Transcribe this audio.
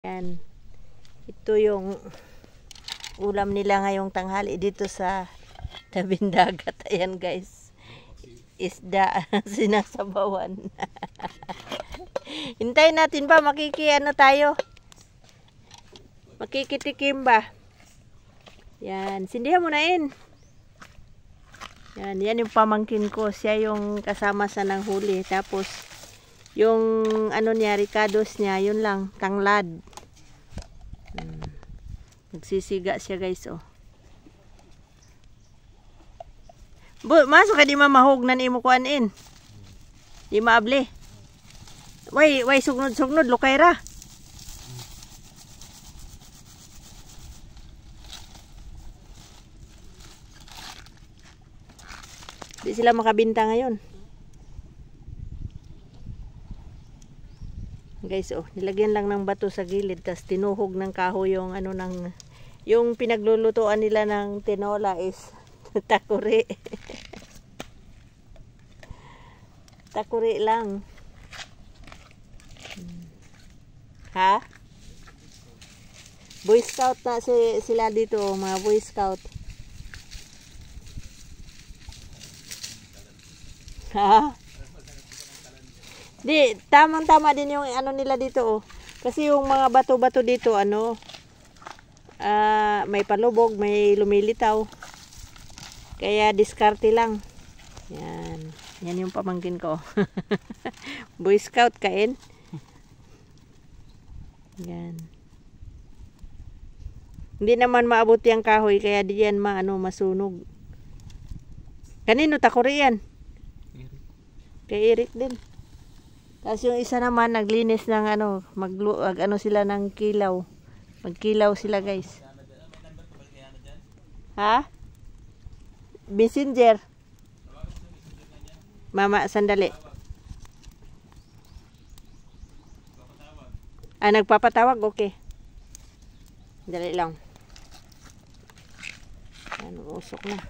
Yan. Ito yung ulam nila ngayong tanghali dito sa tabing dagat. Ayan guys. Isda sinasabawan. Hintayin natin ba? Makikiano tayo? Makikitikim ba? Yan. Sindihan mo na in. Yan. Yan yung pamangkin ko. Siya yung kasama sa nang huli. Tapos yung ano niya, ricados niya, yun lang, tanglad. Nagsisiga siya guys, oh. Masok ka di mamahog na ni mo kuan in. Di maable. Way sugnod-sugnod lukay ra. Di sila makabinta ngayon. Guys, oh, nilagyan lang ng bato sa gilid tas tinuhog ng kahoy yung ano ng yung pinaglulutuan nila ng tinola is takuri. Takuri lang. Ha? Boy Scout na sila dito, mga Boy Scout. Ha? Di, tamang-tama din yung ano nila dito, oh. Kasi yung mga bato-bato dito, ano, may palubog, may lumilitaw. Kaya diskarte lang. Yan. Yan yung pamangkin ko. Boy Scout kain. Yan. Hindi naman maabot yung kahoy, kaya di yan masunog. Kanino takuri yan? Kay Eric din. Tapos yung isa naman naglinis ng ano sila ng kilaw. Magkilaw sila guys. Ha? Messenger. Mama, sandali. Nagpapatawag? Okay. Dali lang. Usok na.